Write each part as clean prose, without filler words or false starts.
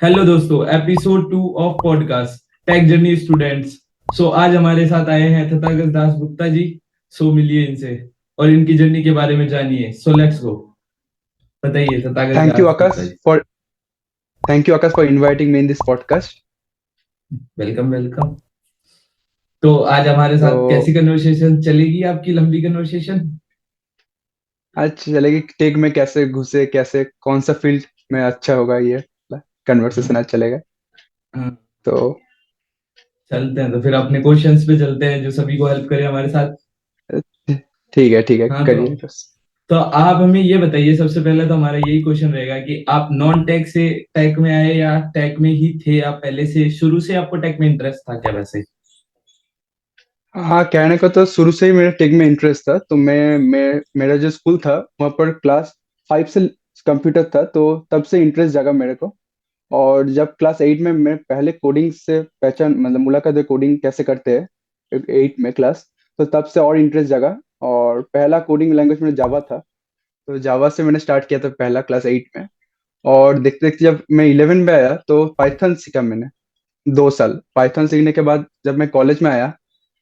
Hello दोस्तों, episode 2 of podcast tech journey students. So आज हमारे साथ आए हैं तथागत दास गुप्ता जी। सो मिलिए इनसे और इनकी जर्नी के बारे में जानिए। So let's go. बताइए Tathagat Thank you, Das Gupta Akash, ji. for thank you, Akash, for inviting me in this podcast. Welcome welcome. तो आज हमारे साथ तो कैसी कन्वर्सेशन चलेगी, आपकी लंबी कन्वर्सेशन? आज चलेगी टेक में कैसे घुसे, कैसे कौन सा फील्ड में अच्छा होगा, ये कन्वर्सेशन आज चलेगा। तो चलते हैं तो फिर अपने क्वेश्चंस पे चलते हैं जो सभी को हेल्प करे हमारे साथ। ठीक है, हाँ करिए बस। तो आप हमें ये बताइए, सबसे पहले तो हमारा यही क्वेश्चन रहेगा कि आप नॉन टेक से टेक में आए या टेक में ही थे? आप पहले से शुरू से आपको टेक में इंटरेस्ट था क्या वैसे? हाँ, कहने को तो शुरू से ही मेरा टेक में इंटरेस्ट था। तो मैं मेरा जो स्कूल था वहाँ पर क्लास 5 से कंप्यूटर था, तो तब से इंटरेस्ट जागा मेरे को। और जब क्लास 8 में मैं पहले कोडिंग से पहचान मतलब मुलाकात हुई, कोडिंग कैसे करते हैं 8 में क्लास, तो तब से और इंटरेस्ट जगा। और पहला कोडिंग लैंग्वेज मेरा जावा था, तो जावा से मैंने स्टार्ट किया था पहला क्लास 8 में। और देखते देखते जब मैं 11 में आया तो पाइथन सीखा मैंने 2 साल। पाइथन सीखने के बाद जब मैं कॉलेज में आया,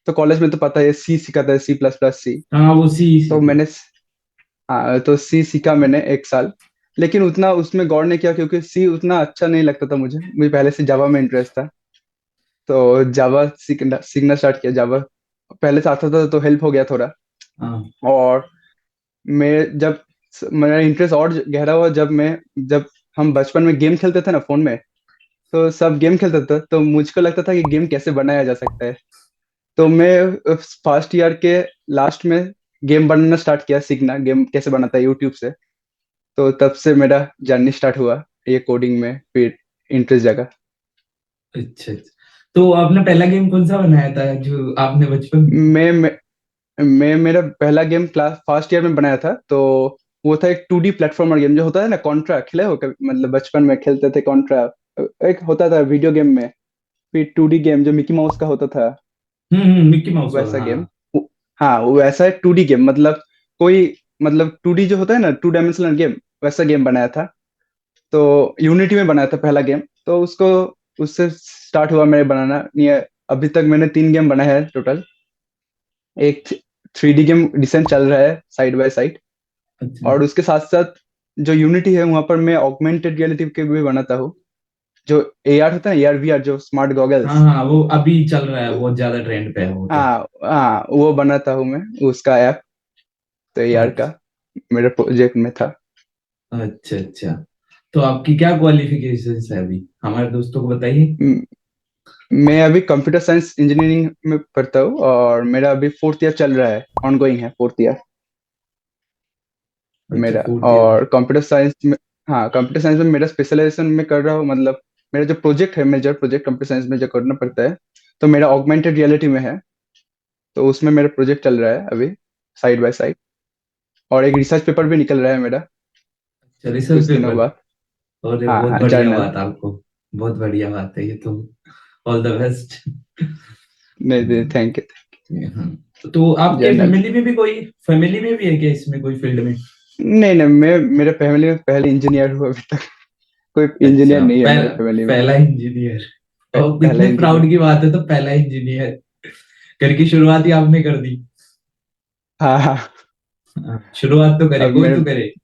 तो कॉलेज में तो पता है सी सीखा था, C++, C। हाँ वो सी तो सी। मैंने हाँ, तो सी सीखा मैंने 1 साल। लेकिन उतना उसमें गौर नहीं किया क्योंकि सी उतना अच्छा नहीं लगता था मुझे। मुझे पहले से जावा में इंटरेस्ट था, तो जावा सीखना सीखना स्टार्ट किया। जावा पहले से आता था तो हेल्प हो गया थोड़ा। हाँ। और मैं जब मेरा इंटरेस्ट और गहरा हुआ जब हम बचपन में गेम खेलते थे ना फोन में, तो सब गेम खेलते थे, तो मुझको लगता था कि गेम कैसे बनाया जा सकता है। तो मैं फर्स्ट ईयर के लास्ट में गेम बनाना स्टार्ट किया, सीखना गेम कैसे बनाता है यूट्यूब से। तो तब से मेरा जर्नी स्टार्ट हुआ ये कोडिंग में, फिर इंटरेस्ट जगा। अच्छा अच्छा। तो आपने पहला गेम कौन सा बनाया था जो आपने बचपन? मैं मेरा पहला गेम क्लास फर्स्ट ईयर में बनाया था। तो वो था एक 2D प्लेटफॉर्मर गेम, जो होता है ना कॉन्ट्रा, खेले हो कभी? मतलब बचपन में खेलते थे कॉन्ट्रा। एक होता था वीडियो गेम में, फिर 2D गेम जो मिकी माउस का होता था, मिक्की माउस वाला, वैसा हाँ। गेम। हाँ, वो वैसा है 2D गेम। मतलब कोई मतलब 2D जो होता है ना, 2 डायमेंशनल गेम, वैसा गेम बनाया था। तो यूनिटी में बनाया था पहला गेम। तो उसको उससे स्टार्ट हुआ मेरे बनाना। ये अभी तक मैंने 3 गेम बनाए हैं टोटल। एक 3D गेम डिसेंट चल रहा है साइड बाय साइड। अच्छा। और उसके साथ साथ जो यूनिटी है वहां पर मैं ऑगमेंटेड रियलिटी के भी बनाता हूँ। जो AR होता है, AR VR, जो स्मार्ट हाँ गॉगल्स। हाँ, वो अभी चल रहा है, बहुत ज्यादा ट्रेंड पे है वो तो। हाँ हाँ, वो बनाता हूँ मैं, उसका ऐप। तो AR अच्छा का मेरे प्रोजेक्ट में था। अच्छा अच्छा। तो आपकी क्या क्वालिफिकेशंस है अभी, हमारे दोस्तों को बताइए। म- मैं अभी कंप्यूटर साइंस इंजीनियरिंग में पढ़ता हूँ, और मेरा अभी 4th ईयर चल रहा है, ऑनगोइंग है 4th ईयर अच्छा, मेरा। फोर्थ ईयर में। और कंप्यूटर साइंस में, हाँ, कंप्यूटर साइंस में मेरा स्पेशलाइजेशन में कर रहा हूँ। मतलब मेरा जो प्रोजेक्ट है, मेजर प्रोजेक्ट कंप्यूटर साइंस में जो करना पड़ता है, तो मेरा ऑगमेंटेड रियलिटी में है। तो उसमें मेरा प्रोजेक्ट चल रहा है अभी, साइड बाय साइड। और एक रिसर्च पेपर भी निकल रहा है मेरा अच्छा, रिसर्च कुछ दिनों पेपर। बाद। और ये हाँ बहुत हाँ, बढ़िया जर्नल। बात आपको। बहुत बढ़िया बात है ये तो। All the best. नहीं नहीं, थैंक यू। हाँ। तो आपके जर्नल। फैमिली में भी है क्या इसमें कोई फील्ड में? नहीं नहीं, मैं मेरे फैमिली में पहले इंजीनियर हूँ अभी तक। कोई इंजीनियर अच्छा, नहीं है मेरे फैमिली में। पहला इंजीनियर। और पहला इतने इंजीनियर। प्राउड की बात है, तो पहला इंजीनियर घर की शुरुआत ही आपने कर दी। हाँ हाँ। हाँ, शुरुआत तो करे, अब कोई मेरे तो करे।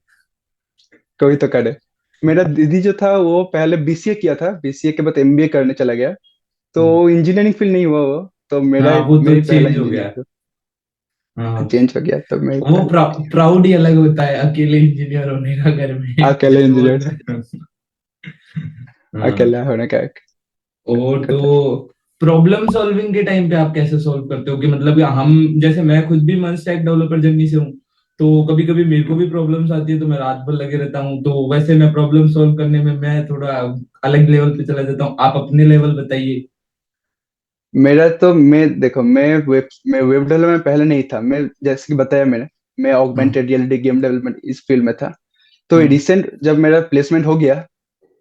कोई तो करे। मेरा दीदी जो था वो पहले BCA किया था, BCA के बाद MBA करने चला गया। तो हम्म। इंजीनियरिंग फील्ड नहीं हुआ वो। तो मेरा हाँ वो मैं तो ही पहला चेंज हो गया। इंजीनियर हाँ। चेंज हो गया, तो मैं ही वो पहला प्राउड ही अलग होता है अकेले इंजीनियर होने का घर में। अकेले जैसे वो। इंजीनियर, हाँ। अकेला होने का एक और होता है। तो प्रॉब्लम सॉल्विंग के टाइम पे आप कैसे सॉल्व करते हो? कि मतलब कि हम, जैसे मैं खुद भी मन स्टैक डेवलपर जर्नी से हूँ, तो कभी कभी मेरे को भी प्रॉब्लम्स आती है तो मैं रात भर लगे रहता हूँ। तो वैसे मैं प्रॉब्लम सॉल्व करने में मैं थोड़ा अलग लेवल पे चला जाता हूँ। आप अपने लेवल बताइए। मेरा तो मैं देखो, मैं वेब डेवलपमेंट पहले नहीं था। मैं जैसे कि बताया मैंने, मैं हाँ ऑगमेंटेड रियलिटी गेम डेवलपमेंट इस फील्ड में था। तो हाँ। रिसेंट जब मेरा प्लेसमेंट हो गया,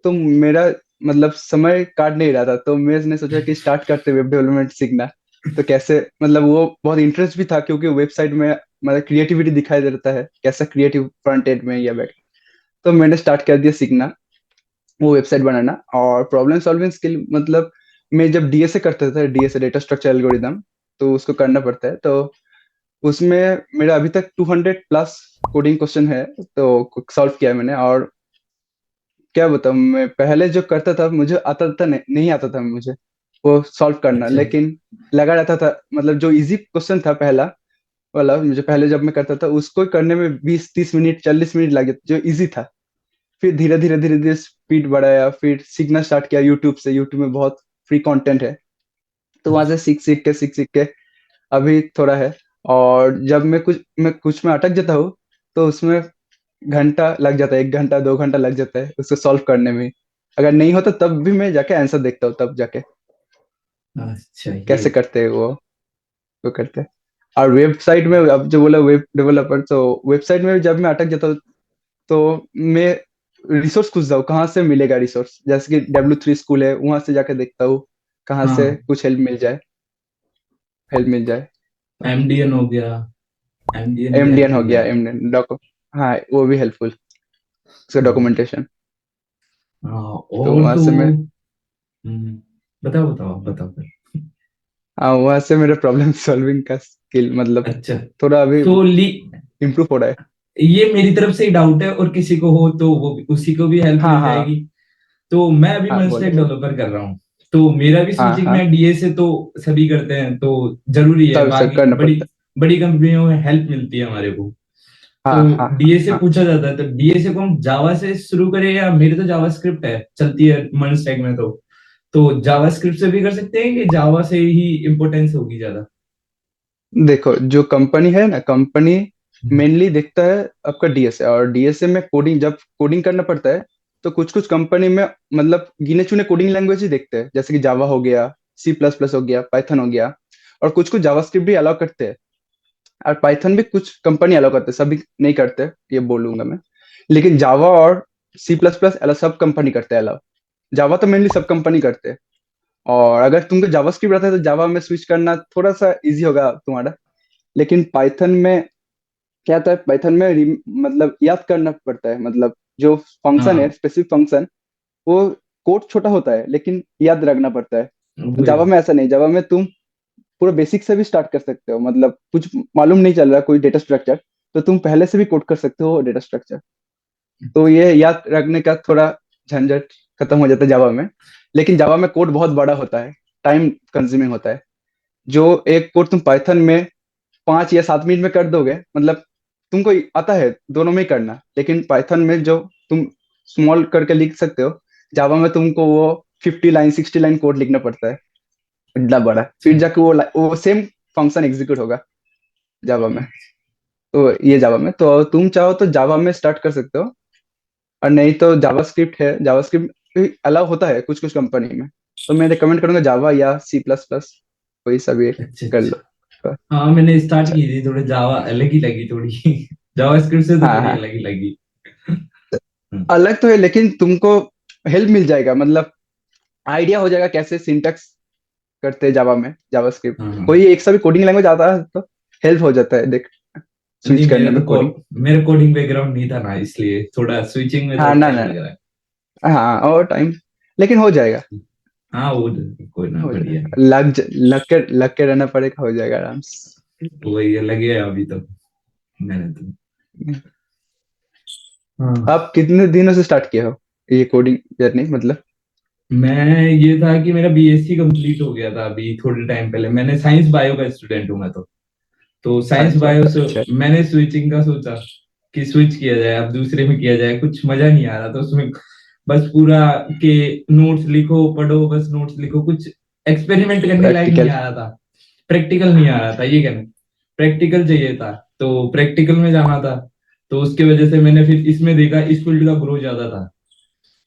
तो मेरा मतलब समय काट नहीं रहा था, तो मैंने सोचा कि स्टार्ट करते वेब डेवलपमेंट सीखना। तो कैसे, मतलब वो बहुत इंटरेस्ट भी था क्योंकि वेबसाइट में मतलब क्रिएटिविटी दिखाई देता है, कैसा क्रिएटिव फ्रंट एंड में या बैक। तो मैंने स्टार्ट कर दिया सीखना। वो वेबसाइट बनाना। और प्रॉब्लम सॉल्विंग स्किल मतलब मैं जब डीएसए करता था, डीएसए डेटा स्ट्रक्चर एल्गोरिदम, तो उसको करना पड़ता है। तो उसमें मेरा अभी तक 200 प्लस कोडिंग क्वेश्चन है, तो सॉल्व किया है मैंने। और क्या बताऊं, मैं पहले जो करता था मुझे आता था नहीं आता था मुझे वो सॉल्व करना, अच्छा। लेकिन लगा रहता था। मतलब जो इजी क्वेश्चन था पहला वाला, मुझे पहले जब मैं करता था उसको करने में 20-30 मिनट 40 मिनट लगे, जो इजी था। फिर धीरे धीरे स्पीड बढ़ाया, फिर सीखना स्टार्ट किया यूट्यूब से। यूट्यूब में बहुत फ्री कंटेंट है, तो वहां से सीख सीख के अभी थोड़ा है। और जब मैं कुछ में अटक जाता हूँ, तो उसमें घंटा लग जाता है, 1 घंटा 2 घंटा लग जाता है उसको सॉल्व करने में। अगर नहीं होता तब भी मैं जाके आंसर देखता हूँ, तब जाके अच्छा ये। कैसे करते हैं वो करते हैं। और वेबसाइट में अब जो बोला वेब डेवलपर, तो वेबसाइट में जब मैं अटक जाता हूँ, तो मैं रिसोर्स खोजता हूँ, कहाँ से मिलेगा रिसोर्स। जैसे कि W3 स्कूल है, वहां से जाके देखता हूँ कहाँ से हाँ, कुछ हेल्प मिल जाए। एमडीएन हो गया, एमडीएन भी एमडीएन हो हेल्पफुल गया, है। एमडीएन डॉक, हाँ वो भी हेल्पफुल, उसका हाँ। डॉक्यूमेंटेशन। हाँ, तो और वहां तो से मैं, बताओ बताओ आप बताओ फिर। हाँ वहां से मेरा प्रॉब्लम सॉल्विंग का स्किल मतलब अच्छा, थोड़ा अभी तो इम्प्रूव हो रहा है। ये मेरी तरफ से ही डाउट है, और किसी को हो तो वो उसी को भी हेल्प हाँ मिल हाँ जाएगी। तो मैं अभी हाँ, फुल बोलो स्टैक बोलो। डेवलपर कर रहा हूँ। तो मेरा भी हाँ स्विचिंग हाँ, में डीए से तो सभी करते हैं, तो जरूरी है, सब सब बाकी करना बड़ी पड़ता बड़ी कंपनियों में हेल्प मिलती है हमारे को। है। हाँ तो हाँ डीए से हाँ। पूछा जाता है, तो डीए से को हम जावा से शुरू करें, या मेरे तो जावा स्क्रिप्ट है चलती है मन स्टैक में। तो जावा स्क्रिप्ट से भी कर सकते हैं, कि जावा से ही इम्पोर्टेंस होगी ज्यादा? देखो जो कंपनी है ना, कंपनी मेनली देखता है आपका डीएसए। और डीएसए में कोडिंग, जब कोडिंग करना पड़ता है, तो कुछ कुछ कंपनी में मतलब गिने चुने कोडिंग लैंग्वेज ही देखते हैं, जैसे कि जावा हो गया, C++ हो गया, पाइथन हो गया। और कुछ कुछ जावास्क्रिप्ट भी अलाउ करते हैं। और पाइथन भी कुछ कंपनी अलाउ करते हैं, सभी नहीं करते, ये बोलूंगा मैं। लेकिन जावा और C++ अलाउ सब कंपनी करते हैं अलाउ। जावा तो मेनली सब कंपनी करते हैं। और अगर तुमको जावास्क्रिप्ट आता है तो जावा में स्विच करना थोड़ा सा इजी होगा तुम्हारा। लेकिन पाइथन में क्या होता है, पाइथन में मतलब याद करना पड़ता है। मतलब जो फंक्शन है, हाँ, स्पेसिफिक फंक्शन, वो कोड छोटा होता है लेकिन याद रखना पड़ता है। वही। जावा में ऐसा नहीं, जावा में तुम पूरा बेसिक से भी स्टार्ट कर सकते हो। मतलब कुछ मालूम नहीं चल रहा कोई डेटा स्ट्रक्चर, तो तुम पहले से भी कोड कर सकते हो डेटा स्ट्रक्चर। तो ये याद रखने का थोड़ा झंझट खत्म हो जाता है जावा में। लेकिन जावा में कोड बहुत बड़ा होता है, टाइम कंज्यूमिंग होता है। जो एक कोड तुम पाइथन में 5 या 7 मिनट में कर दोगे, मतलब तुमको आता है दोनों में ही करना, लेकिन पाइथन में जो तुम स्मॉल करके लिख सकते हो, जावा में तुमको वो 50 लाइन 60 लाइन कोड लिखना पड़ता है, इतना बड़ा। फिर अच्छा। जाके वो सेम फंक्शन एग्जीक्यूट होगा जावा में। तो ये जावा में, तो तुम चाहो तो जावा में स्टार्ट कर सकते हो। और नहीं तो जावास्क्रिप्ट है, जावास्क्रिप्ट भी अलाउ होता है कुछ कुछ कंपनी में। तो मैं रिकमेंड करूंगा जावा या C++, कोई सा भी एक अच्छा। कर अच्छा। लो। हाँ, मैंने स्टार्ट अच्छा। की थी, थोड़े जावा अलग ही लगी थोड़ी। जावा स्क्रिप्ट से तो हाँ थोड़ी हाँ, अलग ही लगी। हम्म। अलग तो है लेकिन तुमको हेल्प मिल जाएगा। मतलब आइडिया हो जाएगा कैसे सिंटैक्स करते हैं जावा में, जावास्क्रिप्ट। हाँ हाँ। कोई एक सा भी कोडिंग लैंग्वेज आता है तो हेल्प हो जाता है देख, स्विच नहीं, करने में कोडिंग। मेरा कोडिंग बैकग्राउंड नहीं था ना, इसलिए थोड़ा स्विचिंग में हाँ थोड़ा ना टाइम ना, लग रहा है। हाँ और टाइम, लेकिन हो जाएगा। हाँ, वो कोई ना, हो बढ़िया जाएगा, है। लग के रहना पड़ेगा, हो जाएगा आराम वही है, लगे है अभी तो, मैंने तो। से। हाँ। आप कितने दिनों से स्टार्ट किया हो ये कोडिंग जर्नी मतलब? मैं ये था कि मेरा बीएससी कंप्लीट हो गया था अभी थोड़े टाइम पहले। मैंने साइंस बायो का स्टूडेंट हूँ मैं तो साइंस साइंस बायो वाला, से अच्छा। मैंने स्विचिंग का सोचा कि स्विच किया जाए, अब दूसरे में किया जाए, कुछ मजा नहीं आ रहा था उसमें। बस पूरा के नोट्स लिखो पढ़ो, बस नोट्स लिखो, कुछ एक्सपेरिमेंट करने लायक नहीं प्रैक्टिकल। आ रहा था। प्रैक्टिकल नहीं आ रहा था, ये कहना। प्रैक्टिकल चाहिए था, तो प्रैक्टिकल में जाना था। तो उसके वजह से मैंने फिर इसमें देखा, इस फील्ड का ग्रो ज्यादा था।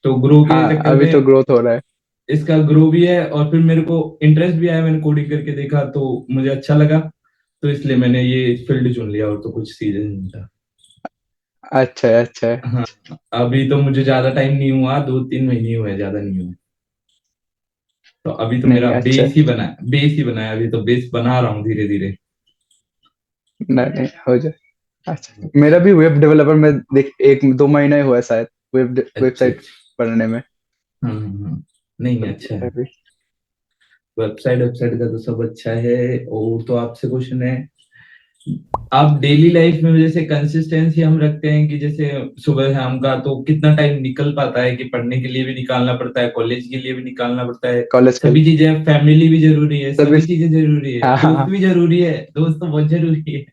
तो ग्रो के हाँ चक्कर अभी तो में ग्रोथ हो रहा है। इसका ग्रो भी है, और फिर मेरे को इंटरेस्ट भी आया, मैंने कोडिंग करके देखा तो मुझे अच्छा लगा। तो इसलिए मैंने ये फील्ड चुन लिया, और तो कुछ सीजन नहीं था। अच्छा है, अच्छा है। हाँ। अभी तो मुझे ज्यादा टाइम नहीं हुआ, 2-3 महीने हुए, ज्यादा नहीं हुए। तो अभी तो नहीं मेरा अच्छा है। बेस ही बना है, अभी तो बेस बना रहा हूँ धीरे धीरे। नहीं नहीं, हो जाए। अच्छा, मेरा भी वेब डेवलपर में देख 1-2 महीना ही हुआ है शायद, अच्छा। वेबसाइट बनाने में। नहीं तो नहीं, अच्छा है है। भी। वेबसाइट वेबसाइट का तो सब अच्छा है। और तो आपसे क्वेश्चन है, आप डेली लाइफ में जैसे कंसिस्टेंसी हम रखते हैं कि जैसे सुबह शाम का, तो कितना टाइम निकल पाता है कि पढ़ने के लिए भी निकालना पड़ता है, कॉलेज के लिए भी निकालना पड़ता है, कॉलेज के सभी चीजें, फैमिली भी जरूरी है, तभी। सभी चीजें जरूरी है, हाँ हाँ दोस्त हाँ। भी जरूरी है, दोस्त तो बहुत जरूरी है।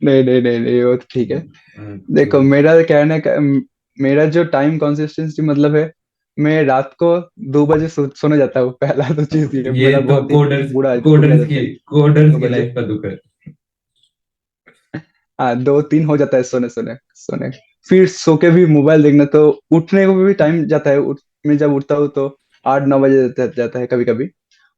नहीं नहीं नहीं नहीं, वो तो ठीक है। तो देखो मेरा कहने का, मेरा जो टाइम कंसिस्टेंसी मतलब है, मैं रात को 2 बजे सोने जाता हूँ। पहला तो चीज ये ये मेरा तो बहुत ही कोडर्स बुरा कोडर्स आदत की है। कोडर्स दो की बजे लाइफ का दुख है। हाँ 2-3 हो जाता है सोने सोने सोने। फिर सो के भी मोबाइल देखना, तो उठने को भी टाइम जाता है। मैं जब उठता हूँ तो 8-9 बजे जाता है कभी कभी।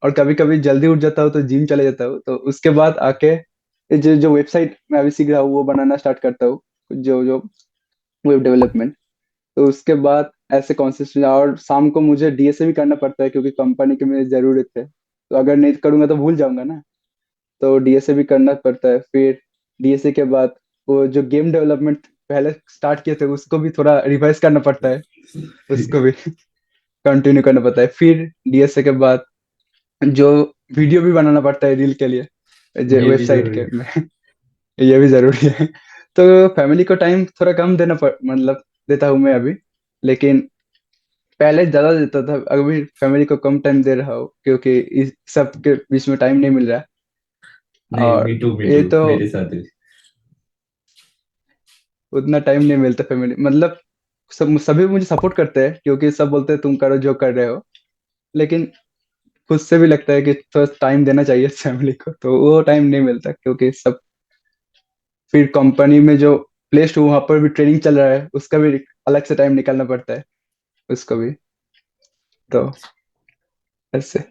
और कभी कभी जल्दी उठ जाता हूँ तो जिम चले जाता हूँ, तो उसके बाद आके ये जो जो वेबसाइट मैं अभी सीख रहा हूँ वो बनाना स्टार्ट करता हूँ, जो जो वेब डेवलपमेंट। तो उसके बाद ऐसे कॉन्सिस्टेंट, और शाम को मुझे डीएसए भी करना पड़ता है क्योंकि कंपनी की मुझे जरूरत है, तो अगर नहीं करूंगा तो भूल जाऊंगा ना। तो डीएसए भी करना पड़ता है। फिर डीएसए के बाद वो जो गेम डेवलपमेंट पहले स्टार्ट किए थे उसको भी थोड़ा रिवाइज करना पड़ता है, उसको भी कंटिन्यू करना पड़ता है। फिर डीएसए के बाद जो वीडियो भी बनाना पड़ता है रील के लिए, जो ये भी वेबसाइट जरूरी के में ये भी जरूरी है। तो फैमिली को टाइम थोड़ा कम मतलब देता हूँ मैं अभी, लेकिन पहले ज्यादा देता था। अभी फैमिली को कम टाइम दे रहा हूँ क्योंकि इस सब के बीच में टाइम नहीं मिल रहा है। नहीं, और मी ये टू तो मेरे साथ भी। उतना टाइम नहीं मिलता फैमिली मतलब। सब सभी मुझे सपोर्ट करते हैं क्योंकि सब बोलते हैं तुम करो जो कर रहे हो, लेकिन खुद से भी लगता है कि थोड़ा टाइम देना चाहिए फैमिली को, तो वो टाइम नहीं मिलता क्योंकि सब। फिर कंपनी में जो प्लेस्ड हूँ वहां पर भी ट्रेनिंग चल रहा है, उसका भी अलग से टाइम निकालना पड़ता है उसको भी। तो ऐसे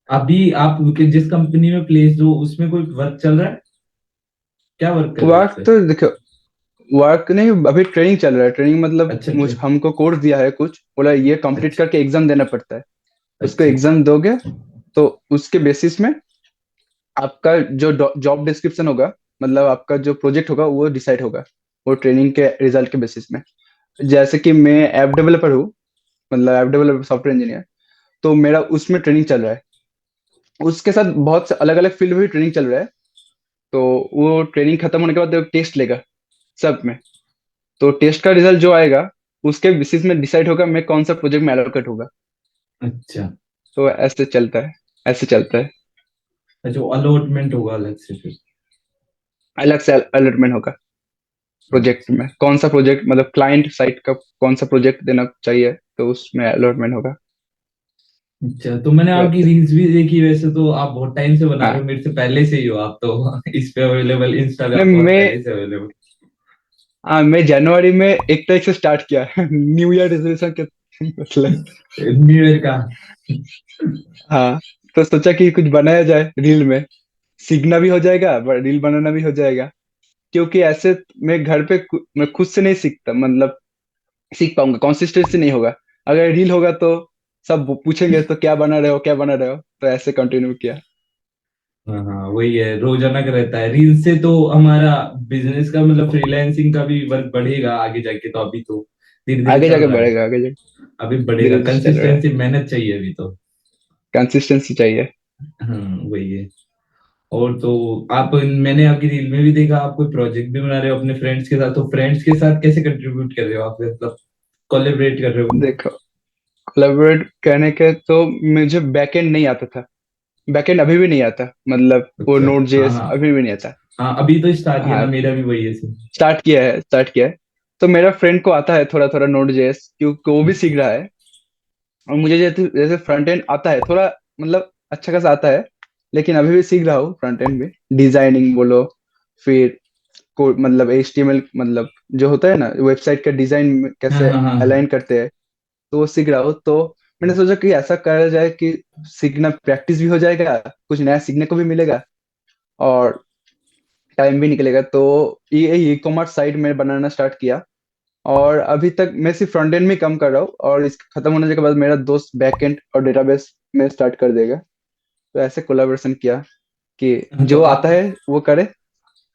अभी आप जिस कंपनी में प्लेस हो उसमें कोई वर्क चल रहा है? क्या वर्क कर रहे हो उस वर्क पे? तो देखो, वर्क नहीं, अभी ट्रेनिंग चल रहा है। ट्रेनिंग मतलब अच्छा मुझ हमको कोर्स दिया है कुछ, बोला ये कंप्लीट अच्छा करके एग्जाम देना पड़ता है। उसको अच्छा अच्छा। एग्जाम दोगे तो उसके बेसिस में आपका जो जॉब डिस्क्रिप्शन होगा, मतलब आपका जो प्रोजेक्ट होगा वो डिसाइड होगा, वो ट्रेनिंग के रिजल्ट के बेसिस में। जैसे कि मैं ऐप डेवलपर हूँ, मतलब ऐप डेवलपर सॉफ्टवेयर इंजीनियर, तो मेरा उसमें ट्रेनिंग चल रहा है। उसके साथ बहुत से अलग अलग फील्ड में भी ट्रेनिंग चल रहा है। तो वो ट्रेनिंग खत्म होने के बाद टेस्ट लेगा सब में। तो टेस्ट का रिजल्ट जो आएगा उसके बेसिस में डिसाइड होगा मैं कौन सा प्रोजेक्ट में एलोकेट होगा। अच्छा तो ऐसे चलता है, ऐसे चलता है। अच्छा, अलॉटमेंट होगा अलग से फिर? अलग से अलॉटमेंट होगा प्रोजेक्ट अच्छा में, कौन सा प्रोजेक्ट मतलब क्लाइंट साइट का कौन सा प्रोजेक्ट देना चाहिए, तो उसमें अलॉटमेंट होगा। अच्छा, तो मैंने तो आपकी ऐसे रील्स भी देखी। वैसे तो आप बहुत टाइम से बना रहे हो, हाँ। मेरे से पहले से ही हो आप तो। इस पे अवेलेबल, इंस्टा पे नहीं आप बहुत मैं पहले से अवेलेबल। हाँ, मैं जनवरी में 1 तारीख से स्टार्ट किया न्यू ईयर रेजोल्यूशन के मतलब। न्यू ईयर का। हाँ, तो सोचा कि कुछ बनाया जाए रील में, सीखना भी हो जाएगा रील बनाना भी हो जाएगा। क्योंकि ऐसे मैं घर पे मैं खुद से नहीं सीखता, मतलब सीख पाऊंगा, कंसिस्टेंसी नहीं होगा। अगर रील होगा तो सब पूछेंगे तो क्या बना रहे हो क्या बना रहे हो, तो ऐसे कंटिन्यू किया। हाँ हाँ, वही है, रोजाना का रहता है। रील से तो हमारा बिजनेस का मतलब फ्रीलांसिंग का भी वर्क बढ़ेगा आगे जाके, तो अभी तो धीरे धीरे आगे चल जाके रहा है। बढ़ेगा, आगे जाके अभी बढ़ेगा, धीरे धीरे चल रहा है। कंसिस्टेंसी, मेहनत चाहिए अभी तो। कंसिस्टेंसी चाहिए। हाँ, वही है। और तो आप, मैंने आपकी रील में भी देखा, आप कोई प्रोजेक्ट भी बना रहे हो अपने फ्रेंड्स के साथ, तो फ्रेंड्स के साथ कैसे कंट्रीब्यूट कर रहे हो आप, मतलब कोलैबोरेट कर रहे हो? देखो कोलैबोरेट कहने के तो मुझे बैकएंड नहीं आता था। बैकएंड अभी भी नहीं आता, मतलब वो अच्छा। नोड हाँ जेएस हाँ अभी भी नहीं आता। हाँ, अभी तो स्टार्ट किया ना, हाँ, मेरा भी वही है सर। स्टार्ट किया है। तो मेरा फ्रेंड को आता है थोड़ा थोड़ा नोड जेएस क्योंकि वो भी अच्छा सीख रहा है। और मुझे जैसे जैसे फ्रंट एंड आता है थोड़ा, मतलब अच्छा खासा आता है, लेकिन अभी भी सीख रहा हूँ फ्रंट एंड में। डिजाइनिंग बोलो, फिर को मतलब एचटीएमएल, मतलब जो होता है ना वेबसाइट का डिजाइन हाँ कैसे हाँ हाँ हाँ। अलाइन करते हैं, तो वो सीख रहा हूँ। तो मैंने सोचा कि ऐसा करा जाए कि सीखना प्रैक्टिस भी हो जाएगा, कुछ नया सीखने को भी मिलेगा, और टाइम भी निकलेगा। तो ये ई कॉमर्स साइट में बनाना स्टार्ट किया। और अभी तक मैं सिर्फ फ्रंट एंड में काम कर रहा हूँ, और इसके खत्म होने के बाद मेरा दोस्त बैक एंड और डेटाबेस में स्टार्ट कर देगा। तो ऐसे कोलाबोरेशन किया कि हाँ, तो जो आता है वो करे।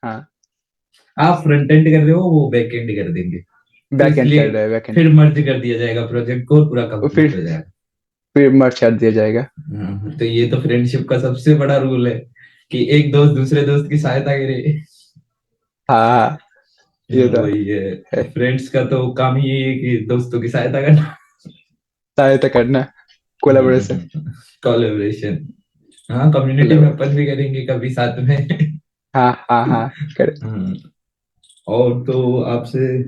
हाँ आप फ्रंट एंड कर रहे हो, वो बैक एंड कर देंगे। तो बैक एंड कर इसलिए रहा है, बैक एंड। फिर मर्ज कर दिया जाएगा प्रोजेक्ट को और पूरा और कंप्लीट हो जाएगा। फिर मर्ज कर दिया जाएगा। तो ये तो फ्रेंडशिप का सबसे बड़ा रूल है कि एक दोस्त दूसरे दोस्त की सहायता करे। हाँ हाँ, ये तो वही है। है, फ्रेंड्स का तो काम ही ये है कि दोस्तों की सहायता करना। सहायता करना, कोलैबोरेशन। कोलेबरेशन। हाँ, कम्युनिटी में कोलैबोरेशन। अपन भी करेंगे कभी साथ में। हाँ हाँ हाँ, करे। हाँ, और तो आपसे,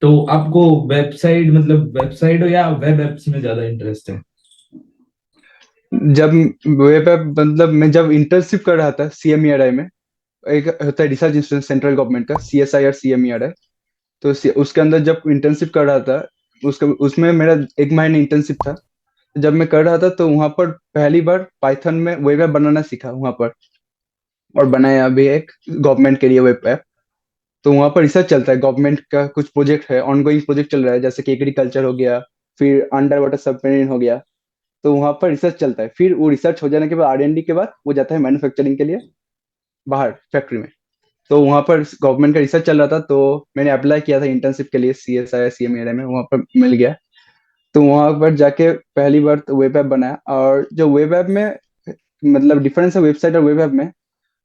तो आपको वेबसाइट मतलब वेबसाइट हो या वेब एप्स में ज्यादा इंटरेस्ट है? जब वेब ऐप मतलब मैं जब इंटर्नशिप कर रहा था CMERI में, एक होता है रिसर्च इंस्टीट्यूट सेंट्रल गवर्नमेंट का, CSIR CMERI। तो उसके अंदर जब इंटर्नशिप कर रहा था, उसका उसमें मेरा 1 महीने इंटर्नशिप था। जब मैं कर रहा था तो वहां पर पहली बार पाइथन में वेब ऐप बनाना सीखा वहां पर, और बनाया अभी एक गवर्नमेंट के लिए वेब ऐप। तो वहां पर रिसर्च चलता है, गवर्नमेंट का कुछ प्रोजेक्ट है, ऑनगोइंग प्रोजेक्ट चल रहा है, जैसे कि एग्रीकल्चर हो गया, फिर अंडर वाटर सबमरीन हो गया। तो वहां पर रिसर्च चलता है, फिर वो रिसर्च हो जाने के बाद R&D के बाद वो जाता है मैन्युफैक्चरिंग के लिए बाहर फैक्ट्री में। तो वहां पर गवर्नमेंट का रिसर्च चल रहा था, तो मैंने अप्लाई किया था इंटर्नशिप के लिए CSI CMERI में, वहां पर मिल गया। तो वहां पर जाके पहली बार तो वेब ऐप बनाया। और जो वेब ऐप में मतलब डिफरेंस है वेबसाइट और वेब ऐप में,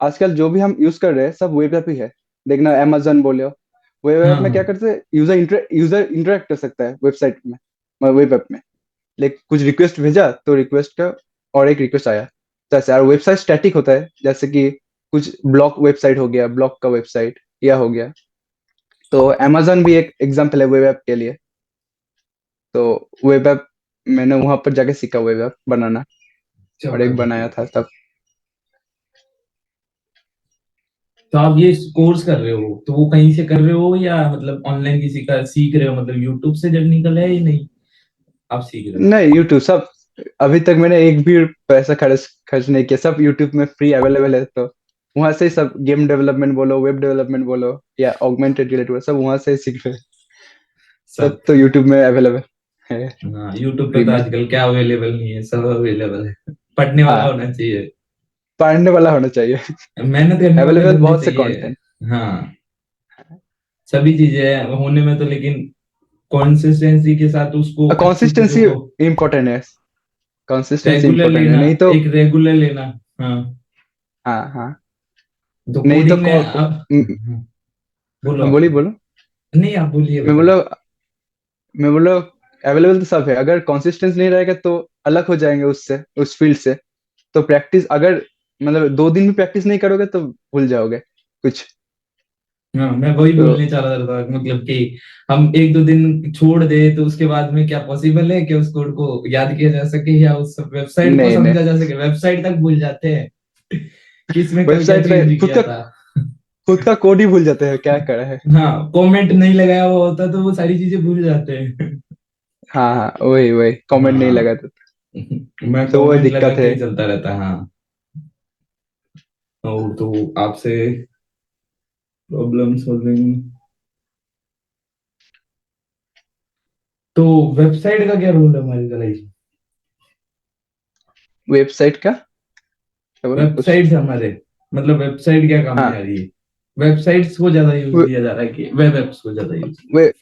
आजकल जो भी हम यूज कर रहे हैं सब वेब ऐप ही है। देखना Amazon बोले, वेब हाँ ऐप में क्या हाँ। करते हैं, यूजर इंटरेक्ट कर सकता है वेबसाइट में, वेब ऐप में। लेकिन कुछ रिक्वेस्ट भेजा तो रिक्वेस्ट का और एक रिक्वेस्ट आया, तो ऐसे। और वेबसाइट स्टैटिक होता है, जैसे कि कुछ ब्लॉक वेबसाइट हो गया, ब्लॉक का वेबसाइट या हो गया। तो Amazon भी एक एग्जाम्पल है वेब ऐप के लिए। तो वेब ऐप मैंने वहां पर जाके सीखा वेब ऐप बनाना, और चलो एक बनाया बढ़िया। था तब। तो आप ये कोर्स कर रहे हो तो वो कहीं से कर रहे हो या मतलब ऑनलाइन किसी का सीख रहे हो, मतलब यूट्यूब से जब निकल है या नहीं, आप सीख रहे हो? नहीं, यूट्यूब सब। अभी तक मैंने एक भी पैसा खर्च खर्च नहीं किया, सब यूट्यूब में फ्री अवेलेबल है। तो वहां से ही सब, गेम डेवलपमेंट बोलो, वेब डेवलपमेंट बोलो, या ऑगमेंटेड रियलिटी बोलो, सब वहां से ही सीख रहे हैं। सब सब। तो यूट्यूब में अवेलेबल है, हाँ, यूट्यूब पे फ्री तो में। आजकल क्या अवेलेबल नहीं है, सब अवेलेबल है। पढ़ने वाला हाँ, होना चाहिए, पढ़ने वाला होना चाहिए। मेहनत करने वाले अवेलेबल बंदे बहुत से चाहिए। कंटेंट। हाँ, सभी चीजें होने में तो, लेकिन कंसिस्टेंसी के साथ उसको अच्छी चीजों कंसिस्टेंसी को इम्पोर्टेंट है, कंसिस्टेंसी रेगुलर इम्पोर्टेंट है, लेना, नहीं तो। एक रेगुलर लेना। हाँ, हाँ हाँ, तो नहीं तो कोडिंग में आप, बोलो आप। बोली बोलो। नहीं, आप बोलिए, मैं बताइए। बोला मैं बोला अवेलेबल तो सब है, अगर कंसिस्टेंस नहीं रहेगा तो अलग हो जाएंगे उससे, उस फील्ड से। तो प्रैक्टिस अगर मतलब 2 दिन भी प्रैक्टिस नहीं करोगे तो भूल जाओगे कुछ। हाँ, मैं वही तो बोलने चाह रहा था, मतलब कि हम एक दो दिन छोड़ दे तो उसके बाद में क्या पॉसिबल है कि उस कोड को याद किया जा सके या उस वेबसाइट को नहीं नहीं, समझा जा सके? वेबसाइट तक भूल जाते हैं कि इसमें कभी क्या वेबसाइट पे चेंज किया था। खुद का कोड ही भूल जाते हैं क्या करा है। हाँ, कमेंट नहीं लगाया हुआ होता तो वो सारी चीजें भूल जाते हैं। हाँ हाँ, वही वही कमेंट नहीं हाँ, लगा था। मैं तो वो कमेंट लगा दिक्कत के है। ही चलता रहता, हाँ। तो आपसे प्रॉब्लम सॉल्विंग, तो वेबसाइट का क्या रोल है हमारी लाइफ? वेबसाइट का क्या बोला कुछ। वेबसाइट्स हमारे, मतलब वेबसाइट क्या काम में आ हाँ, रही है? वेबसाइट्स को ज्यादा यूज वे, दिया जा रहा है कि वेब एप्स को ज्यादा यूज? वे,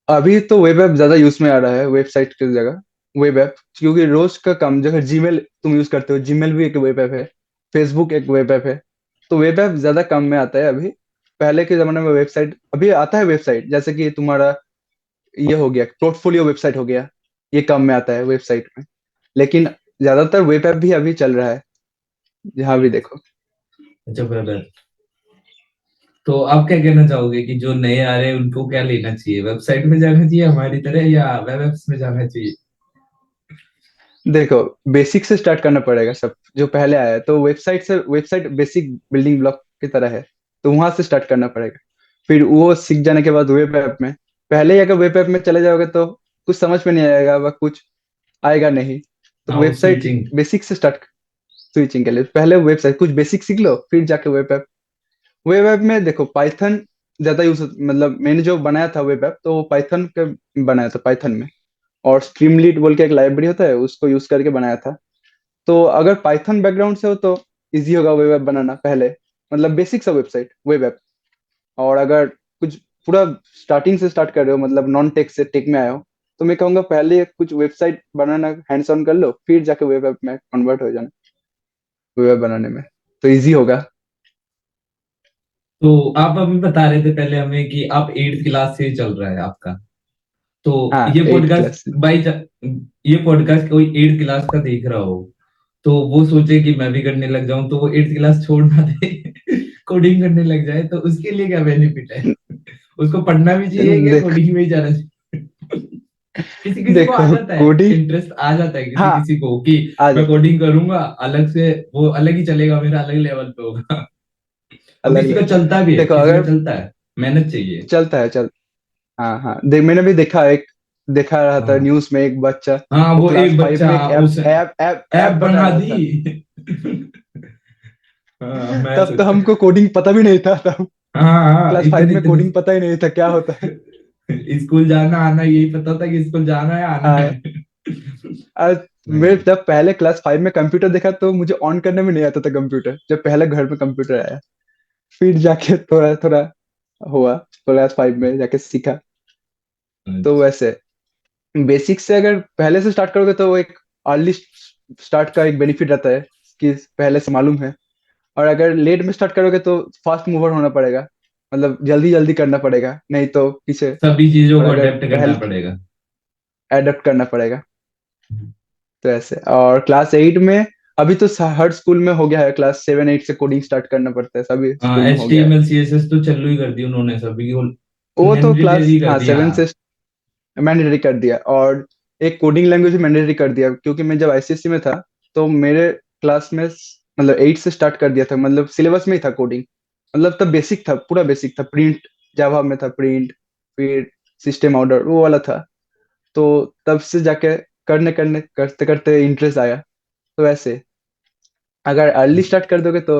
अभी तो वेब ऐप ज्यादा यूज में आ रहा है वेबसाइट की जगह। वेब ऐप क्योंकि रोज का काम, जगह जीमेल तुम यूज करते हो, जीमेल भी एक वेब ऐप है, फेसबुक एक वेब ऐप है। तो वेब ऐप ज्यादा काम में आता है अभी। पहले के जमाने में वेबसाइट, अभी आता है वेबसाइट, जैसे कि तुम्हारा ये हो गया पोर्टफोलियो वेबसाइट हो गया, ये काम में आता है वेबसाइट में। लेकिन ज्यादातर वेब ऐप भी अभी चल रहा है, जहाँ भी देखो। अच्छा, वेब ऐप। तो आप क्या कहना चाहोगे कि जो नए आ रहे हैं उनको क्या लेना चाहिए, वेबसाइट में जाना चाहिए हमारी तरह या वेब एप्स में जाना चाहिए? देखो, बेसिक से स्टार्ट करना पड़ेगा सब। जो पहले आया है तो वेबसाइट बेसिक बिल्डिंग ब्लॉक की तरह है, तो वहां से स्टार्ट करना पड़ेगा। फिर वो सीख जाने के बाद वेब ऐप में, पहले ही अगर वेब ऐप में चले जाओगे तो कुछ समझ में नहीं आएगा व कुछ आएगा नहीं। तो हाँ, वो वेबसाइट स्विचिंग। बेसिक से स्टार्ट, स्विचिंग के लिए पहले वेबसाइट कुछ बेसिक सीख लो, फिर जाके वेब ऐप। वेब ऐप में देखो पाइथन ज्यादा यूज, मतलब मैंने जो बनाया था वेब ऐप तो पाइथन का बनाया था, पाइथन में। और स्ट्रीमलीट बोल के एक लाइब्रेरी होता है, उसको यूज करके बनाया था। तो अगर पाइथन बैकग्राउंड से हो तो इजी होगा वेब ऐप बनाना पहले, मतलब बेसिक सा वेबसाइट वेब ऐप। और अगर कुछ पूरा स्टार्टिंग से स्टार्ट कर रहे हो, मतलब नॉन टेक से टेक में आए हो, तो मैं कहूंगा पहले कुछ वेबसाइट बनाना हैंड्स ऑन कर लो, फिर जाके वेब ऐप में कन्वर्ट हो जाना, वेब ऐप बनाने में तो इजी होगा। तो आप अभी बता रहे थे पहले हमें कि आप 8th क्लास से चल रहा है आपका, तो हाँ, ये 8 पॉडकास्ट क्लास से। बाई ये पॉडकास्ट कोई 8th क्लास का देख रहा हो, तो वो सोचे कि मैं भी करने लग जाऊं, तो वो 8th क्लास छोड़ ना दे, कोडिंग करने लग जाए, तो उसके लिए क्या बेनिफिट है? उसको पढ़ना भी चाहिए क्या देख कोडिंग में ही जाना चाहिए? किसी किसी को आ देखो जाता है, कोडिंग, इंटरेस्ट आ जाता है किसी हाँ किसी को कि आ मैं जाता है, कोडिंग करूंगा अलग से, वो अलग ही चलेगा, मेरा अलग लेवल पे होगा। और अलग किसी का अलग। चलता भी है, देखो किसी का अगर चलता है, मेहनत चाहिए। चलता है, चल, हाँ हाँ, मैंने भी देखा, एक देखा रहा था हाँ न्यूज में, एक बच्चा हाँ, वो वो क्लास एक 5 बच्चा में एक उस ऐप ऐप बना बना रहा था। दी। हाँ, मैं तब तो सोचा। हमको कोडिंग पता भी नहीं था, तब हाँ हाँ, क्लास इतने 5 में इतने कोडिंग पता ही नहीं था क्या होता है। स्कूल जाना आना यही पता था कि स्कूल जाना है आना है। हाँ, आज मैं नहीं। जब पहले क्लास 5 में कंप्यूटर देखा तो मुझे ऑन करने में नहीं आता था कंप्यूटर, जब पहले घर में कंप्यूटर आया, फिर जाके थोड़ा थोड़ा हुआ, क्लास 5 में जाके सीखा। तो अच्छा। वैसे बेसिक से अगर पहले से स्टार्ट करोगे तो वो एक अर्ली स्टार्ट का एक बेनिफिट रहता है कि पहले से मालूम है। और अगर लेट में स्टार्ट करोगे तो फास्ट मूवर होना पड़ेगा, मतलब जल्दी जल्दी करना पड़ेगा, नहीं तो पीछे। सभी चीजों और को अगर अडेप्ट करना पहले पड़ेगा। एडप्ट करना पड़ेगा, तो ऐसे। और क्लास 8 में अभी तो हर स्कूल में हो गया है, क्लास 7 8 से कोडिंग स्टार्ट करना पड़ता है, सभी हाँ, स्कूल में एच हो टी गया एम है। एल सी एस एस तो चालू ही कर दी उन्होंने, सभी को वो तो क्लास, मैंडेटरी कर हाँ, दिया। 7 से मैंडेटरी कर दिया, और एक कोडिंग लैंग्वेज मैंडेटरी कर दिया, क्योंकि मैं जब आईसीएससी में था तो मेरे क्लास में मतलब 8 से स्टार्ट कर दिया था, मतलब सिलेबस में ही था कोडिंग, मतलब तब बेसिक था, पूरा बेसिक था, प्रिंट जावा में था, प्रिंट, फिर सिस्टम ऑर्डर वो वाला था। तो तब से जाके करने करने करते करते इंटरेस्ट आया। तो ऐसे अगर अर्ली स्टार्ट कर दोगे तो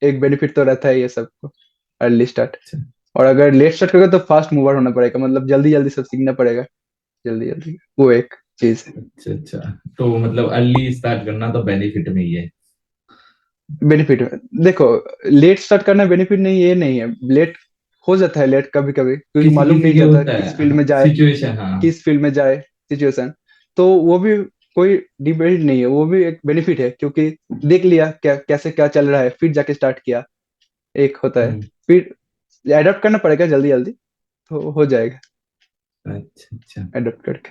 एक बेनिफिट तो रहता है ये सबको, अर्ली स्टार्ट। अच्छा और अगर लेट स्टार्ट करोगे तो फास्ट मूवर होना पड़ेगा, मतलब जल्दी जल्दी सब सीखना पड़ेगा, जल्दी जल्दी, वो एक चीज है। अच्छा अच्छा, तो मतलब अर्ली स्टार्ट करना तो बेनिफिट में ही है। बेनिफिट है, देखो लेट स्टार्ट करना बेनिफिट नहीं, ये नहीं है, लेट हो जाता है, लेट कभी कभी क्योंकि किसी मालूम किसी नहीं के जाता होता किस फील्ड है में जाए, सिचुएशन, हाँ। किस फील्ड में जाए, सिचुएशन। तो वो भी कोई डिबेट नहीं है, वो भी एक बेनिफिट है, क्योंकि देख लिया क्या कैसे क्या चल रहा है, फिर जाके स्टार्ट किया, एक होता है। हम्म। फिर एडप्ट करना पड़ेगा जल्दी जल्दी, तो हो जाएगा अच्छा अच्छा, एडप्ट करके।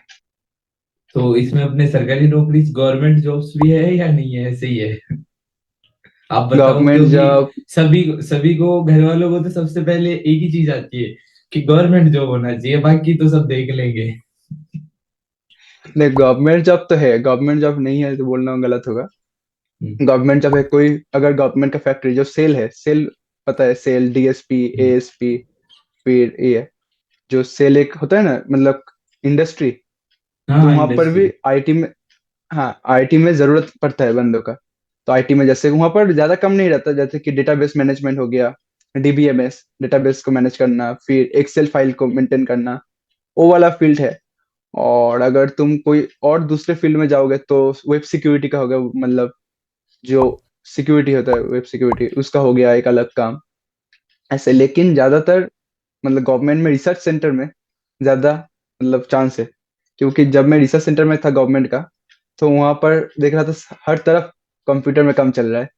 तो इसमें अपने सरकारी नौकरी गवर्नमेंट जॉब्स भी है या नहीं है, ऐसे ही है? आप बताओ, गवर्नमेंट क्योंकि जॉब, सभी सभी को, घर वालों को तो सबसे पहले एक ही चीज आती है कि गवर्नमेंट जॉब होना चाहिए, बाकी तो सब देख लेंगे। नहीं गवर्नमेंट जॉब तो है, गवर्नमेंट जॉब नहीं है तो बोलना गलत होगा। हम्म। गवर्नमेंट जॉब है कोई, अगर गवर्नमेंट का फैक्ट्री जो सेल है, सेल पता है, सेल, डीएसपी, हम्म। एएसपी, फिर ये जो सेल एक होता है ना, मतलब इंडस्ट्री, तो हाँ, वहां पर इंडस्ट्री। भी आईटी में, हाँ आईटी में जरूरत पड़ता है बंदों का। तो आईटी में जैसे वहां पर ज्यादा कम नहीं रहता, जैसे कि डेटाबेस मैनेजमेंट हो गया, डीबीएमएस, डेटाबेस को मैनेज करना, फिर एक्सेल फाइल को मेंटेन करना, वो वाला फील्ड है। और अगर तुम कोई और दूसरे फील्ड में जाओगे तो वेब सिक्योरिटी का होगा, मतलब जो सिक्योरिटी होता है, वेब सिक्योरिटी, उसका हो गया एक अलग काम, ऐसे। लेकिन ज्यादातर मतलब गवर्नमेंट में रिसर्च सेंटर में ज्यादा मतलब चांस है, क्योंकि जब मैं रिसर्च सेंटर में था गवर्नमेंट का, तो वहां पर देख रहा था हर तरफ कंप्यूटर में काम चल रहा है,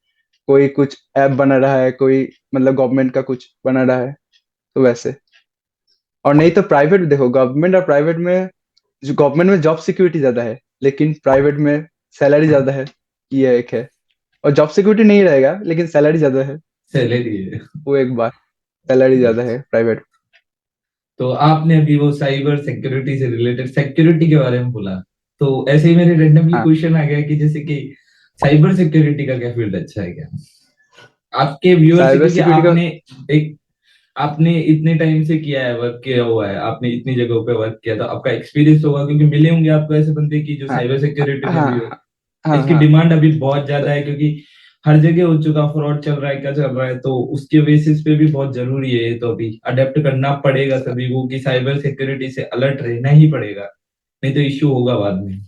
कोई कुछ ऐप बना रहा है, कोई मतलब गवर्नमेंट का कुछ बना रहा है, तो वैसे। और नहीं तो प्राइवेट देखो, गवर्नमेंट और प्राइवेट में, जो गवर्नमेंट में जॉब सिक्योरिटी ज्यादा है, लेकिन प्राइवेट में सैलरी ज्यादा है, ये एक है। और जॉब सिक्योरिटी नहीं रहेगा लेकिन सैलरी ज्यादा है, सैलरी है। वो एक बात, सैलरी ज्यादा है प्राइवेट। तो आपने अभी वो साइबर सिक्योरिटी से रिलेटेड सिक्योरिटी के बारे में बोला, तो ऐसे ही मेरे रेंडमली हाँ, क्वेश्चन आ गया कि जैसे कि साइबर सिक्योरिटी का क्या फील्ड अच्छा है क्या आपके व्यूअर से, साइबर क्योंकि सिक्योरिटी का, आपने एक आपने इतने टाइम से किया है, वर्क किया हुआ है, आपने इतनी जगहों पे वर्क किया, तो आपका एक्सपीरियंस होगा, क्योंकि मिले होंगे आपको ऐसे बंदे की जो हाँ साइबर सिक्योरिटी में हाँ भी हो। हाँ इसकी हाँ, डिमांड अभी बहुत तो ज्यादा है, क्योंकि हर जगह हो चुका, फ्रॉड चल रहा है, क्या चल रहा है, तो उसके बेसिस पे भी बहुत जरूरी है ये, तो अभी अडेप्ट करना पड़ेगा सभी को कि साइबर सिक्योरिटी से अलर्ट रहना ही पड़ेगा, नहीं तो इश्यू होगा बाद में।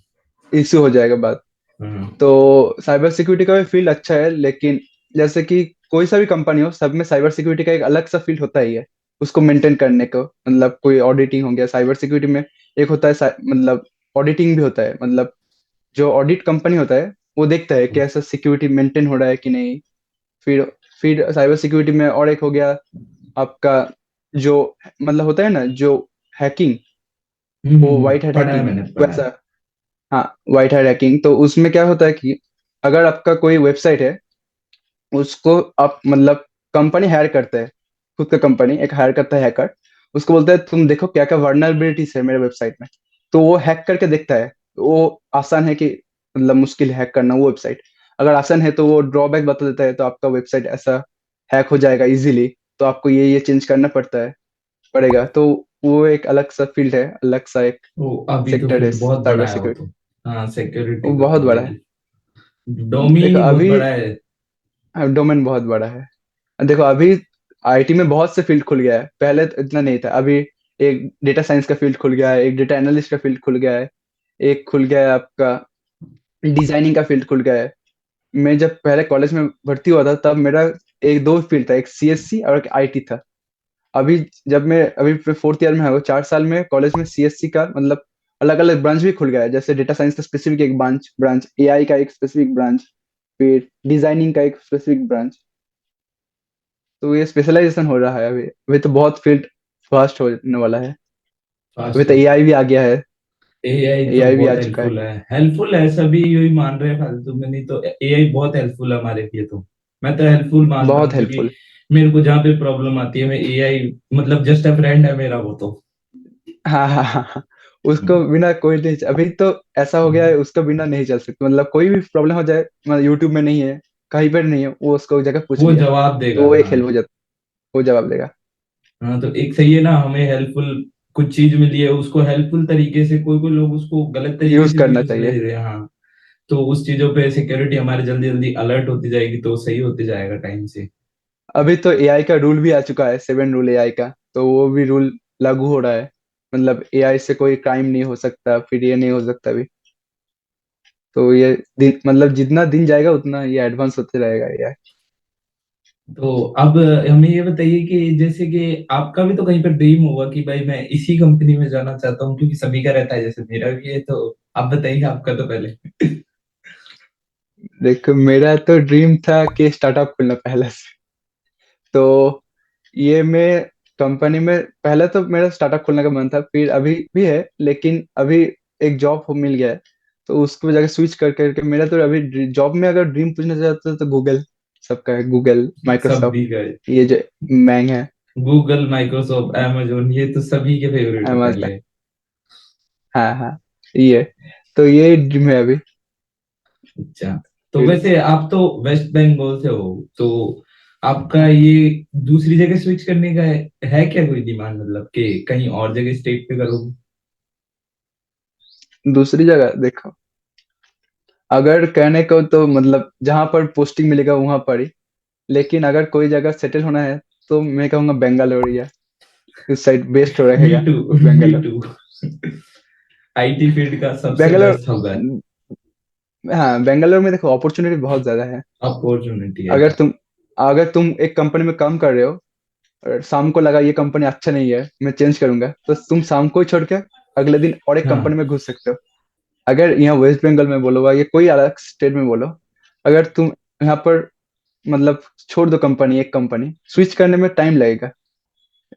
इश्यू हो जाएगा बात। हम्म। तो साइबर सिक्योरिटी का भी फील्ड अच्छा है, लेकिन जैसे कि कोई सा भी कंपनी हो, सब में साइबर सिक्योरिटी का एक अलग सा फील्ड होता ही है, उसको मेंटेन करने को, मतलब कोई ऑडिटिंग हो गया साइबर सिक्योरिटी में। एक होता है मतलब ऑडिटिंग भी होता है, मतलब जो ऑडिट कंपनी होता है वो देखता है कि ऐसा सिक्योरिटी मेंटेन हो रहा है कि नहीं। फिर फिर साइबर सिक्योरिटी में और एक हो गया आपका, जो मतलब होता है ना जो हैकिंग, वो वाइट हैट पढ़ा है, हैकिंग मैंने पढ़ा है। वैसा। हाँ, वाइट हैट हैकिंग, तो उसमें क्या होता है कि अगर आपका कोई वेबसाइट है, उसको आप मतलब कंपनी हायर करता है, खुद का कंपनी एक हायर करता है हैकर, उसको बोलता है तुम देखो क्या क्या वर्नरेबिलिटीज है मेरे वेबसाइट में। तो वो हैक करके देखता है, वो आसान है कि मतलब मुश्किल है हैक करना वो वेबसाइट। अगर आसान है तो वो ड्रॉबैक बता देता है, तो आपका वेबसाइट ऐसा हैक हो जाएगा इजीली, तो आपको ये चेंज करना पड़ेगा। तो वो एक अलग सा फील्ड है, अलग सा एक वो अभी तो सेक्टर है फिर बहुत साइबर बड़ा है वो सिक्योरिटी। तो। हाँ, वो सिक्योरिटी का बहुत तो बड़ा है। भाई डोमेन देखो ही बहुत अभी बड़ा है। डोमेन बहुत बड़ा है। देखो अभी आईटी में बहुत से फील्ड खुल गया है, पहले तो इतना नहीं था। अभी एक डेटा साइंस का फील्ड खुल गया है, एक डेटा एनालिस्ट का फील्ड खुल गया है, एक खुल गया है आपका डिजाइनिंग का फील्ड खुल गया है। मैं जब पहले कॉलेज में भर्ती हुआ था तब मेरा एक दो फील्ड था, एक सीएससी और एक आईटी था। अभी जब मैं अभी फोर्थ ईयर में हूँ, 4 साल में कॉलेज में सीएससी का मतलब अलग अलग ब्रांच भी खुल गया है, जैसे डेटा साइंस का स्पेसिफिक एक ब्रांच, एआई का एक स्पेसिफिक ब्रांच, फिर डिजाइनिंग का एक स्पेसिफिक ब्रांच। तो ये स्पेशलाइजेशन हो रहा है अभी। अभी तो बहुत फील्ड फास्ट होने वाला है। अभी फास्ट तो हो। एआई भी आ गया है, एआई तो एआई भी आ बहुत चुका है। हेल्पफुल है, हेल्पफुल है, सभी यही मान रहे हैं फालतू में, नहीं तो एआई बहुत हेल्पफुल है हमारे लिए तो। मैं तो हेल्पफुल मानता बहुत हूँ, क्योंकि हेल्पफुल। मेरे को जहाँ पे प्रॉब्लम आती है, मैं एआई मतलब जस्ट अ फ्रेंड है मेरा वो तो। हाँ हाँ हाँ हाँ। उसको बिना कोई नहीं अभी तो ऐसा हो गया है, उसको बिना नहीं चल सकता। मतलब कोई भी प्रॉब्लम हो जाए, मतलब यूट्यूब में नहीं है, कहीं पर नहीं है, वो उसको जगह पूछ वो लिया जवाब तो देगा, वो एक हाँ। हेल्प हो जाता, वो जवाब देगा। हाँ, तो एक सही है ना, हमें हेल्पफुल कुछ चीज मिली है, उसको हेल्पफुल तरीके से, कोई कोई लोग उसको गलत तरीके यूज से भी करना यूज ले चाहिए। रहे हैं, हाँ। तो उस चीजों पे सिक्योरिटी हमारी जल्दी जल्दी अलर्ट होती जाएगी, तो सही होते जाएगा टाइम से। अभी तो एआई का रूल भी आ चुका है, 7 रूल एआई का, तो वो भी रूल लागू हो रहा है। मतलब एआई से कोई क्राइम नहीं हो सकता, फिर ये नहीं हो सकता अभी। तो ये दिन मतलब जितना दिन जाएगा उतना ये एडवांस होते रहेगा यार। तो अब हमें ये बताइए कि जैसे कि आपका भी तो कहीं पर ड्रीम होगा कि भाई मैं इसी कंपनी में जाना चाहता हूँ, क्योंकि सभी का रहता है, जैसे मेरा भी है, तो आप बताइए आपका तो पहले। देखो मेरा तो ड्रीम था कि स्टार्टअप खोलना पहले से। तो ये मैं कंपनी में पहले तो मेरा स्टार्टअप खोलने का मन था, फिर अभी भी है, लेकिन अभी एक जॉब हो मिल गया है, तो उसको जगह स्विच कर करके मेरा तो अभी जॉब में अगर ड्रीम पूछना चाहते हो तो गूगल सबका है, गूगल सभी माइक्रोसॉफ्ट, का। ये जो मैंग है, गूगल, माइक्रोसॉफ्ट, amazon, ये तो सभी के फेवरेट है अमेजन। पहले। हाँ हाँ, ये तो ये ड्रीम है अभी। अच्छा, तो फिर वैसे आप तो वेस्ट बंगाल से हो, तो आपका ये दूसरी जगह स्विच करने का है क्या कोई डिमांड, मतलब कि कहीं और जगह स्टेट पे करोगे? दूसरी जगह देखो, अगर कहने को तो मतलब जहां पर पोस्टिंग मिलेगा वहां पर ही, लेकिन अगर कोई जगह सेटल होना है तो मैं कहूंगा बेंगालोर, या इस साइड बेस्ट हो मी रहेगा। टू, मी बेंगालोर। टू। आईटी फील्ड का सबसे बेंगालोर। बेस्ट होगा। हाँ, बेंगालोर में देखो अपॉर्चुनिटी बहुत ज्यादा है। अपॉर्चुनिटी है। अगर तुम अगर तुम एक कंपनी में काम कर रहे हो और शाम को लगा ये कंपनी अच्छा नहीं है मैं चेंज करूंगा, तो तुम शाम को ही छोड़ के अगले दिन और एक कंपनी हाँ, में घुस सकते हो। अगर यहाँ वेस्ट बंगाल में बोलो या कोई अलग स्टेट में बोलो, अगर तुम यहाँ पर मतलब छोड़ दो कंपनी, एक कंपनी स्विच करने में टाइम लगेगा।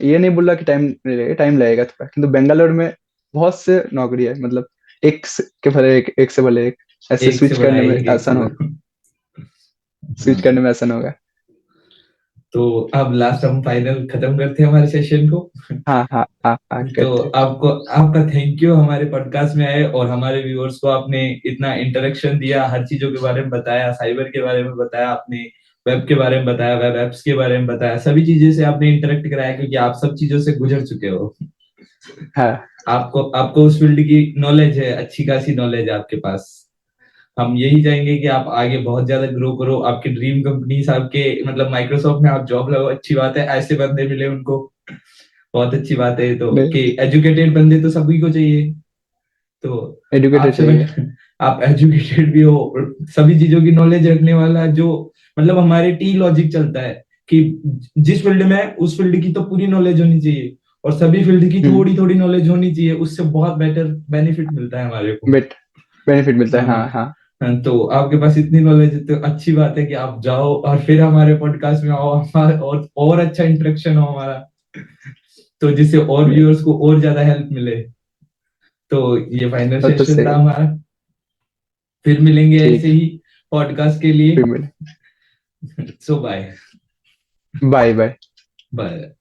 ये नहीं बोल रहा कि टाइम नहीं लगेगा, टाइम लगेगा थोड़ा, किंतु बेंगालोर में बहुत से नौकरी है, मतलब के भले एक से भले एक, ऐसे एक से स्विच बड़ा करने में एक, एक से आसान होगा। बड़ा। स्विच हाँ, करने में आसान होगा। तो अब लास्ट हम फाइनल खत्म करते हैं हमारे सेशन को। हाँ हाँ हाँ हाँ, तो करते। आपको, आपका थैंक यू हमारे पॉडकास्ट में आए, और हमारे व्यूअर्स को आपने इतना इंटरेक्शन दिया, हर चीजों के बारे में बताया, साइबर के बारे में बताया आपने, वेब के बारे में बताया, वेब एप्स के बारे में बताया, सभी चीजें से आपने इंटरेक्ट कराया, क्योंकि आप सब चीजों से गुजर चुके हो। हाँ आपको आपको उस फील्ड की नॉलेज है, अच्छी खासी नॉलेज है आपके पास। हम यही चाहेंगे कि आप आगे बहुत ज्यादा ग्रो करो, आपकी ड्रीम कंपनीज, आपके मतलब माइक्रोसॉफ्ट में आप जॉब लगो, अच्छी बात है, ऐसे बंदे मिले उनको, बहुत अच्छी बात है। तो नहीं, कि एजुकेटेड बंदे तो सभी को चाहिए, तो एडुकेटेड आपसे चाहिए। बेटर आप एजुकेटेड भी हो, और सभी चीजों की नॉलेज रखने वाला, जो मतलब हमारे टी लॉजिक चलता है, कि जिस फील्ड में है उस फील्ड की तो पूरी नॉलेज होनी चाहिए और सभी फील्ड की हम्म। थोड़ी थोड़ी नॉलेज होनी चाहिए, उससे बहुत बेटर बेनिफिट मिलता है हमारे को। बेट बेनिफिट मिलता है, हाँ। हाँ हाँ। हाँ, तो आपके पास इतनी नॉलेज है तो अच्छी बात है कि आप जाओ और फिर हमारे पॉडकास्ट में आओ, और अच्छा इंटरेक्शन हो हमारा, तो जिससे और व्यूअर्स को और ज्यादा हेल्प मिले। तो ये फाइनल वो तो सेशन था सही। हमारा। फिर मिलेंगे ऐसे ठीक। ही पॉडकास्ट के लिए। फिर मिले। So bye. Bye bye. Bye.